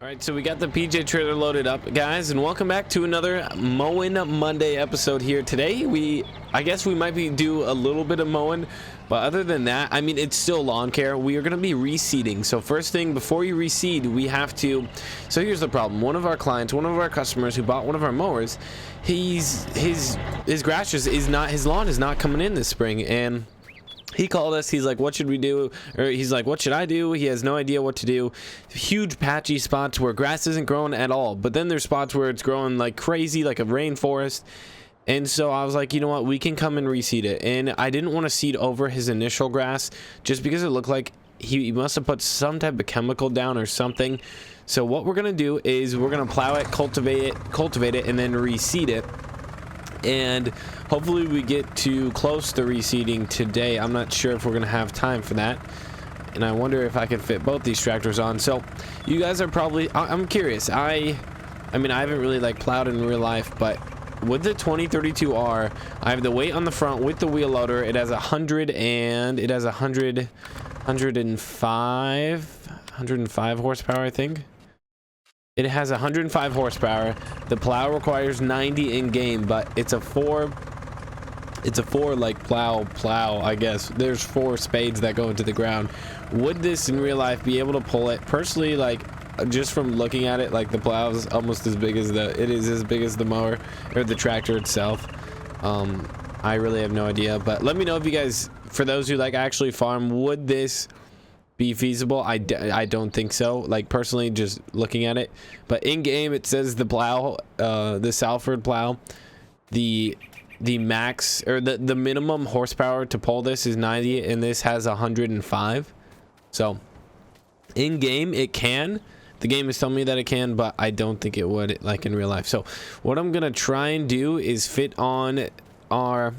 All right, so we got the PJ trailer loaded up, guys, and welcome back to another Mowing Monday episode here. Today, I guess we might do a little bit of mowing, but other than that, I mean, it's still lawn care. We are going to be reseeding. So first thing, before you reseed, we have to. So here's the problem. One of our clients, one of our customers who bought one of our mowers, his grass is not, his lawn is not coming in this spring, and he called us. He's like, what should we do? Or he's like, what should I do? He has no idea what to do. Huge patchy spots where grass isn't growing at all, but then there's spots where it's growing like crazy, like a rainforest. And so I was like, you know what, we can come and reseed it. And I didn't want to seed over his initial grass just because it looked like he must have put some type of chemical down or something. So what we're gonna do is we're gonna plow it, cultivate it, and then reseed it. And hopefully we get too close to reseeding today. I'm not sure if we're gonna have time for that, and I wonder if I can fit both these tractors on. So you guys are probably, I'm curious. I mean, I haven't really like plowed in real life, but with the 2032R, I have the weight on the front with the wheel loader. It has 105 horsepower, I think. It has 105 horsepower. The plow requires 90 in game, but it's a four like plow, I guess. There's 4 spades that go into the ground. Would this in real life be able to pull it? Personally, like, just from looking at it, like, the plow is almost as big as as big as the mower or the tractor itself. I really have no idea, but let me know if you guys, for those who like actually farm, would this be feasible? I don't think so, like, personally, just looking at it. But in game it says the plow, the Salford plow, the max, or the minimum horsepower to pull this is 90, and this has 105. So in game it can, the game is telling me that it can, but I don't think it would, like, in real life. So what I'm gonna try and do is fit on our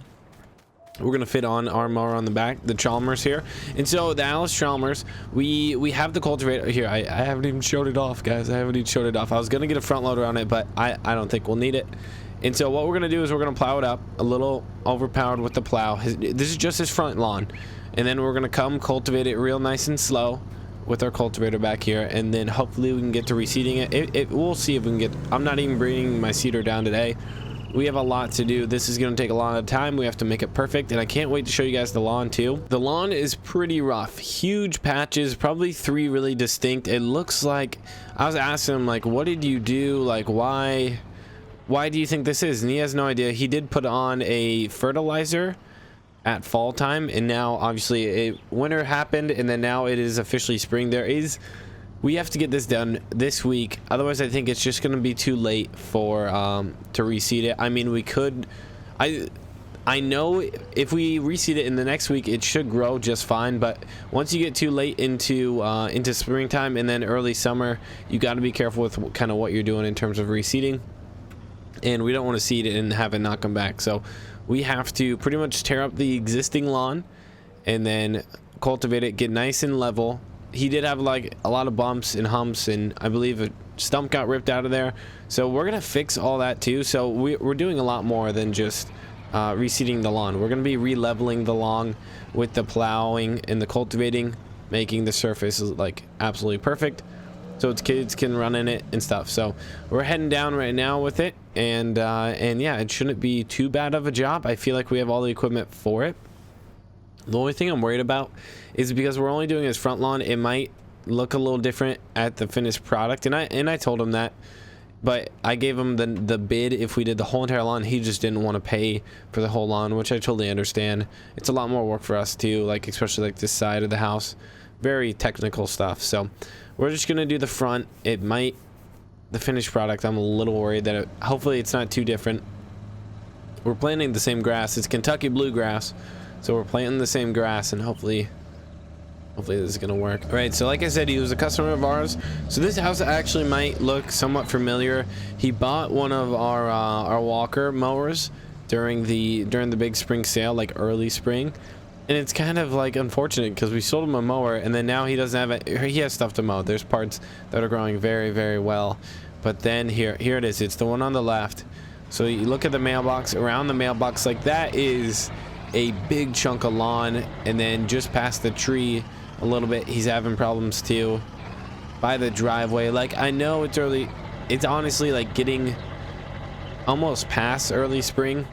mower on the back, the Chalmers here. And so the Allis Chalmers, we have the cultivator here. I haven't even showed it off, guys. I haven't even showed it off. I was gonna get a front loader on it, but I don't think we'll need it. And so what we're gonna do is we're gonna plow it up, a little overpowered with the plow. This is just his front lawn, and then we're gonna come cultivate it real nice and slow with our cultivator back here, and then hopefully we can get to reseeding it. We'll see if we can get. I'm not even bringing my seeder down today. We have a lot to do. This is going to take a lot of time. We have to make it perfect, and I can't wait to show you guys the lawn too. The lawn is pretty rough. Huge patches, probably 3 really distinct. It looks like, I was asking him, like, what did you do? Like, why do you think this is? And he has no idea. He did put on a fertilizer at fall time, and now obviously winter happened, and then now it is officially spring. We have to get this done this week, otherwise I think it's just going to be too late for to reseed it. I mean, we could, I know if we reseed it in the next week, it should grow just fine, but once you get too late into springtime and then early summer, you got to be careful with kind of what you're doing in terms of reseeding, and we don't want to seed it and have it not come back. So we have to pretty much tear up the existing lawn and then cultivate it, get nice and level. He did have like a lot of bumps and humps, and I believe a stump got ripped out of there. So we're gonna fix all that too. So we're doing a lot more than just reseeding the lawn. We're gonna be re-leveling the lawn with the plowing and the cultivating, making the surface like absolutely perfect, so its kids can run in it and stuff. So we're heading down right now with it, and yeah, it shouldn't be too bad of a job. I feel like we have all the equipment for it. The only thing I'm worried about is because we're only doing his front lawn, it might look a little different at the finished product, and I told him that, but I gave him the bid if we did the whole entire lawn. He just didn't want to pay for the whole lawn, which I totally understand. It's a lot more work for us too, like especially like this side of the house, very technical stuff. So we're just gonna do the front. The finished product, I'm a little worried that hopefully it's not too different. We're planting the same grass. It's Kentucky bluegrass. So we're planting the same grass, and hopefully this is gonna work. All right, so like I said, he was a customer of ours. So this house actually might look somewhat familiar. He bought one of our Walker mowers during the big spring sale, like early spring, and it's kind of like unfortunate because we sold him a mower, and then now he doesn't have it. He has stuff to mow. There's parts that are growing very, very well, but then here it is. It's the one on the left. So you look at the mailbox. Around the mailbox, like, that is a big chunk of lawn, and then just past the tree a little bit, he's having problems too. by the driveway. Like, I know it's early, it's honestly like getting almost past early spring,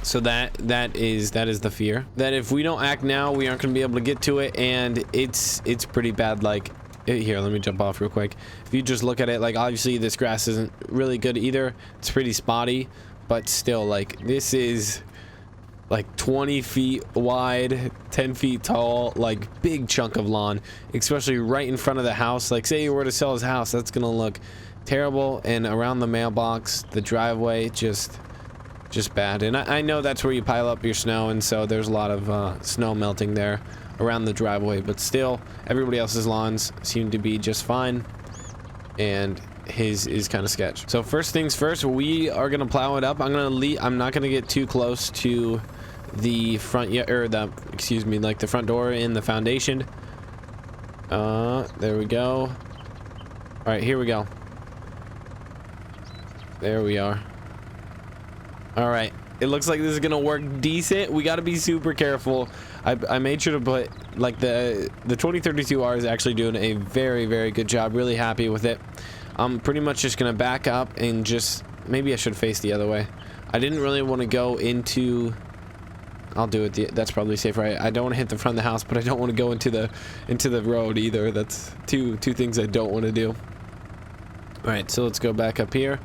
so that is the fear that if we don't act now, we aren't going to be able to get to it. And it's pretty bad. Like, here, let me jump off real quick. If you just look at it, like, obviously this grass isn't really good either. It's pretty spotty, but still, like, this is like 20 feet wide, 10 feet tall, like big chunk of lawn, especially right in front of the house. Like, say you were to sell his house, that's gonna look terrible. And around the mailbox, the driveway, just bad. And I know that's where you pile up your snow, and so there's a lot of snow melting there around the driveway, but still everybody else's lawns seem to be just fine, and his is kind of sketch. So first things first, we are gonna plow it up. I'm not gonna get too close to the front yet, or the, excuse me, like the front door in the foundation. There we go. All right, here we go. There we are. All right, it looks like this is gonna work decent. We got to be super careful. I made sure to put, like, the 2032R is actually doing a very, very good job. Really happy with it. I'm pretty much just gonna back up and just, maybe I should face the other way. I didn't really want to go into, I'll do it, that's probably safer. I don't want to hit the front of the house, but I don't want to go into the road either. That's two things I don't want to do. All right, so let's go back up here,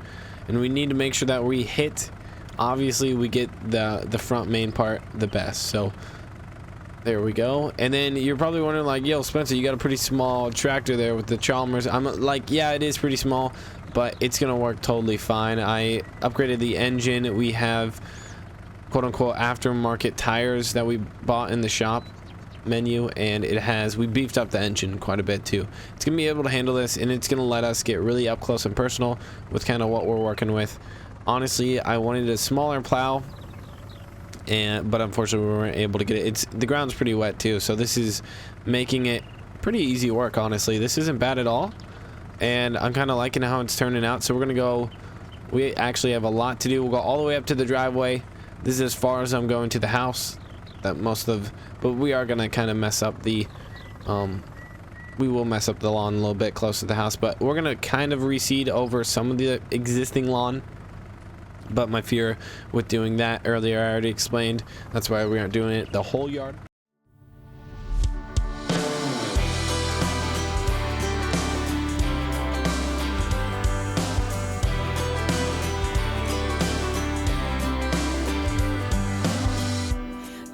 and we need to make sure that we hit, obviously we get the front main part the best. So there we go. And then you're probably wondering, like, yo, Spencer, you got a pretty small tractor there with the Chalmers. I'm like, yeah, it is pretty small, but it's gonna work totally fine. I upgraded the engine. We have quote unquote aftermarket tires that we bought in the shop menu, and we beefed up the engine quite a bit too. It's gonna be able to handle this, and it's gonna let us get really up close and personal with kind of what we're working with. Honestly, I wanted a smaller plow, but unfortunately we weren't able to get it. The ground's pretty wet too, so this is making it pretty easy work. Honestly, this isn't bad at all, and I'm kind of liking how it's turning out. So we're gonna go, we actually have a lot to do. We'll go all the way up to the driveway. This is as far as I'm going to the house, but we are gonna kind of mess up the we will mess up the lawn a little bit close to the house, but we're gonna kind of reseed over some of the existing lawn. But my fear with doing that earlier, I already explained. That's why we aren't doing it the whole yard.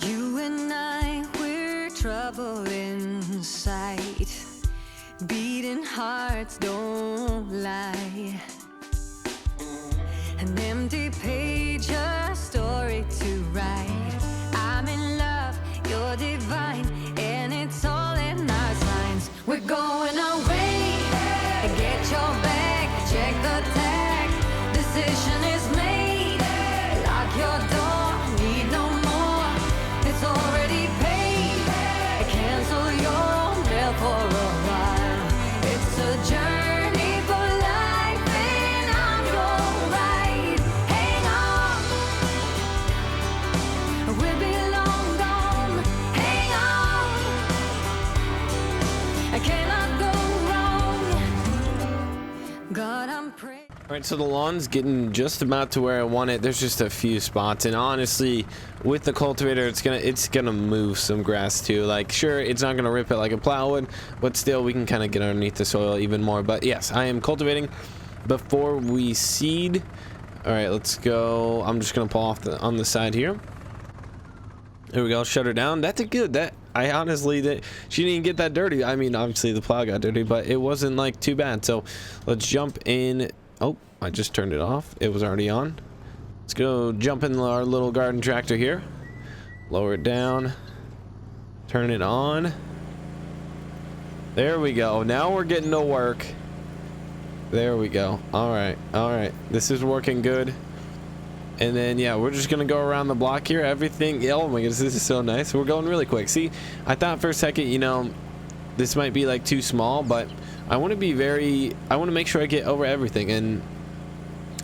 You and I, we're trouble in sight. Beating hearts don't lie. An empty page, a story to write. I'm in love, you're divine, and it's all in our signs. We're going away, get your bag, check the tag. Decision is made, lock your door, need no more. It's already paid, cancel your mail for a while. It's a journey for life, and I'm your ride. Hang on, we'll be long gone. Hang on, I cannot go wrong. God, I'm praying. All right, so the lawn's getting just about to where I want it. There's just a few spots, and honestly, with the cultivator, it's gonna move some grass too. Like, sure, it's not gonna rip it like a plow would, but still, we can kind of get underneath the soil even more. But yes, I am cultivating before we seed. All right, let's go. I'm just gonna pull off on the side here. There we go. Shut her down. That's a good. I honestly, she didn't even get that dirty. I mean, obviously the plow got dirty, but it wasn't like too bad. So let's jump in. Oh, I just turned it off. It was already on. Let's go jump in our little garden tractor here. Lower it down. Turn it on. There we go. Now we're getting to work. There we go. All right. All right. This is working good. And then, yeah, we're just going to go around the block here. Everything. Oh my goodness, this is so nice. We're going really quick. See, I thought for a second, you know, this might be like too small, but I want to be I want to make sure I get over everything. And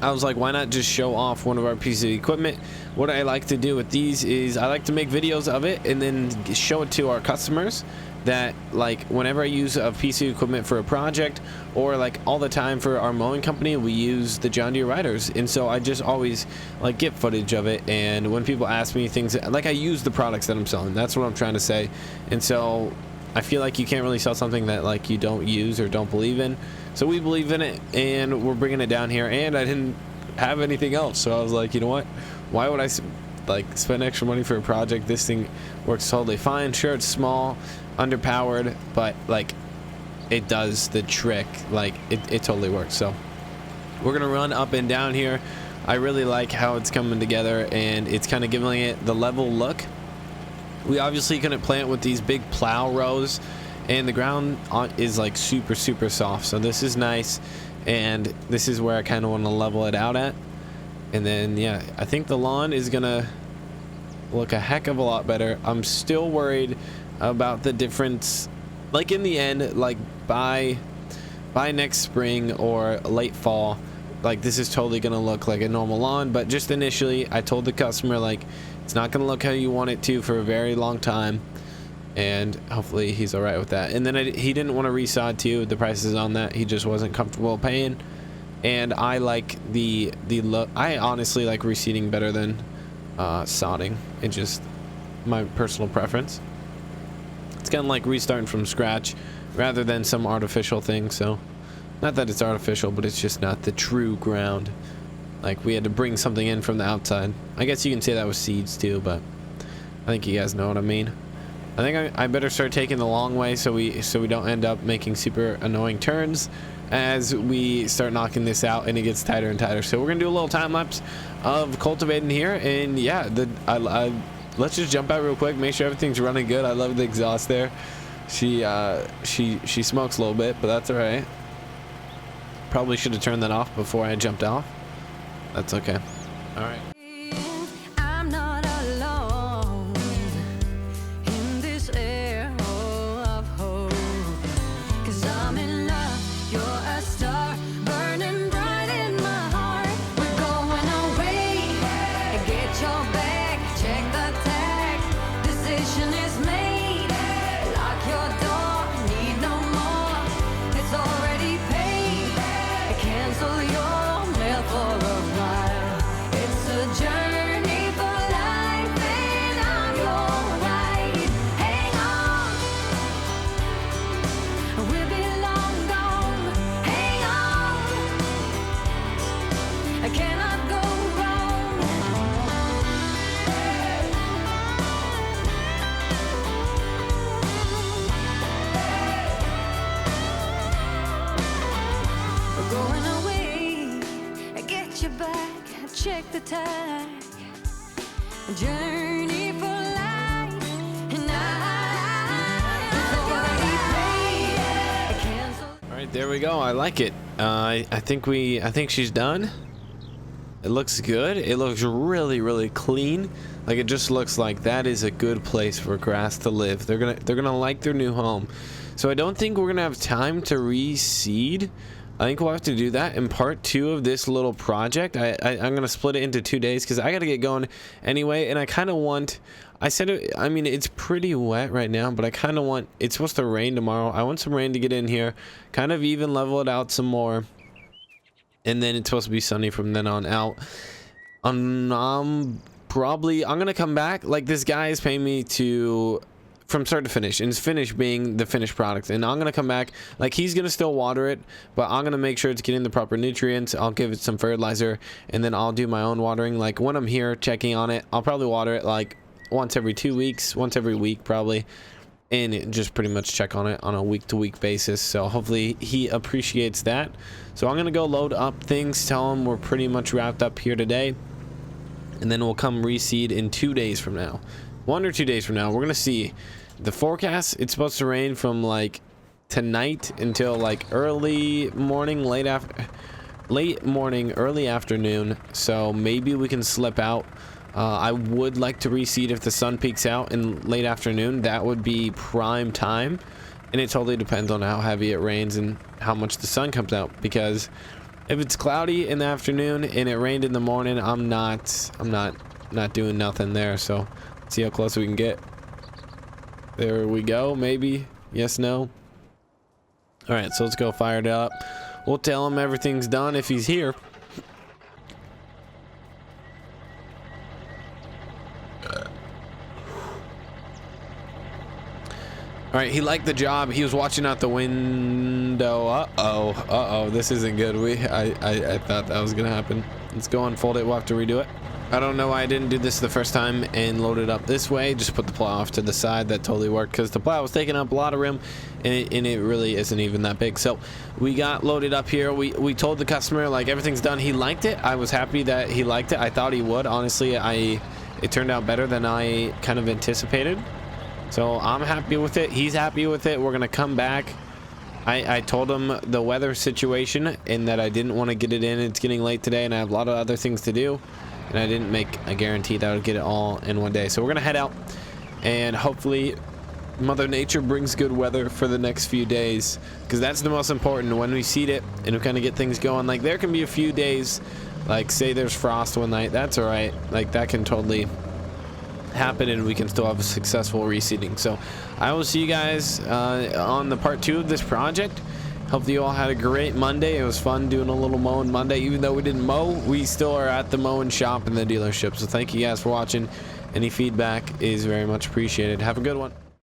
I was like, why not just show off one of our pieces of equipment? What I like to do with these is I like to make videos of it and then show it to our customers, that like whenever I use a piece of equipment for a project, or like all the time for our mowing company, we use the John Deere riders. And so I just always like get footage of it, and when people ask me things, like I use the products that I'm selling. That's what I'm trying to say. And so I feel like you can't really sell something that like you don't use or don't believe in. So we believe in it, and we're bringing it down here, and I didn't have anything else, so I was like, you know what, why would I like spend extra money for a project? This thing works totally fine. Sure, it's small, underpowered, but like it does the trick. Like it totally works. So we're gonna run up and down here. I really like how it's coming together, and it's kind of giving it the level look. We obviously couldn't plant with these big plow rows, and the ground is like super soft, so this is nice, and this is where I kind of want to level it out at. And then yeah, I think the lawn is gonna look a heck of a lot better. I'm still worried about the difference, like in the end, like by next spring or late fall, like this is totally gonna look like a normal lawn. But just initially, I told the customer like it's not gonna look how you want it to for a very long time, and hopefully he's all right with that. And then he didn't want to resod too. The prices on that he just wasn't comfortable paying, and I like the look. I honestly like reseeding better than sodding. It's just my personal preference. It's kind of like restarting from scratch rather than some artificial thing. So not that it's artificial, but it's just not the true ground. Like we had to bring something in from the outside. I guess you can say that with seeds too, but I think you guys know what I mean. I think I better start taking the long way so we don't end up making super annoying turns as we start knocking this out and it gets tighter and tighter. So we're gonna do a little time lapse of cultivating here, and yeah, let's just jump out real quick, make sure everything's running good. I love the exhaust there. She smokes a little bit, but that's all right. Probably should have turned that off before I jumped off. That's okay. All right. I'm not alone in this air of hope, 'cause I'm in love. You're a star burning bright in my heart. We're going away. Get your bag, check the tag. Decision is made. Lock your door, need no more. It's already paid. Cancel your mail for a while. It's a journey for life, and I'm your ride. Hang on, we'll be long gone. Hang on, I cannot go wrong. We're going away. Get your back, check the tag. Journey for life, and it's already paid. Cancel. All right, there we go. I like it. I think she's done. It looks good. It looks really clean. Like it just looks like that is a good place for grass to live. They're gonna like their new home. So I don't think we're gonna have time to reseed. I think we'll have to do that in part 2 of this little project. I'm gonna split it into 2 days because I gotta get going anyway, and I kind of want. I mean, it's pretty wet right now, but I kind of want. It's supposed to rain tomorrow. I want some rain to get in here, kind of even level it out some more, and then it's supposed to be sunny from then on out. I'm gonna come back. Like this guy is paying me to. From start to finish, and finish being the finished product, and I'm gonna come back, like he's gonna still water it, but I'm gonna make sure it's getting the proper nutrients. I'll give it some fertilizer, and then I'll do my own watering. Like when I'm here checking on it, I'll probably water it like once every 2 weeks, once every week probably, and just pretty much check on it on a week-to-week basis. So hopefully he appreciates that. So I'm gonna go load up things, tell him we're pretty much wrapped up here today, and then we'll come reseed in 2 days from now. 1 or 2 days from now. We're gonna see the forecast. It's supposed to rain from like tonight until like early morning, late morning, early afternoon. So maybe we can slip out. I would like to reseed if the sun peaks out in late afternoon. That would be prime time, and it totally depends on how heavy it rains and how much the sun comes out, because If it's cloudy in the afternoon and it rained in the morning, I'm not doing nothing there. So let's see how close we can get. There we go. Maybe. Yes, no. All right, so let's go fire it up. We'll tell him everything's done if he's here. All right, he liked the job. He was watching out the window. Uh-oh, this isn't good. I thought that was gonna happen. Let's go unfold it. We'll have to redo it. I don't know why I didn't do this the first time and load it up this way. Just put the plow off to the side. That totally worked because the plow was taking up a lot of room, and it really isn't even that big. So we got loaded up here. We told the customer like everything's done. He liked it. I was happy that he liked it. I thought he would. Honestly, it turned out better than I kind of anticipated. So I'm happy with it. He's happy with it. We're gonna come back. I told him the weather situation and that I didn't want to get it in. It's getting late today and I have a lot of other things to do, and I didn't make a guarantee that I would get it all in one day. So we're gonna head out and hopefully Mother Nature brings good weather for the next few days, because that's the most important. When we seed it and we kind of get things going, like there can be a few days, like say there's frost one night, that's all right. Like that can totally happen and we can still have a successful reseeding. So I will see you guys on the part 2 of this project. Hope you all had a great Monday. It was fun doing a little mowing Monday. Even though we didn't mow, we still are at the mowing shop in the dealership. So thank you guys for watching. Any feedback is very much appreciated. Have a good one.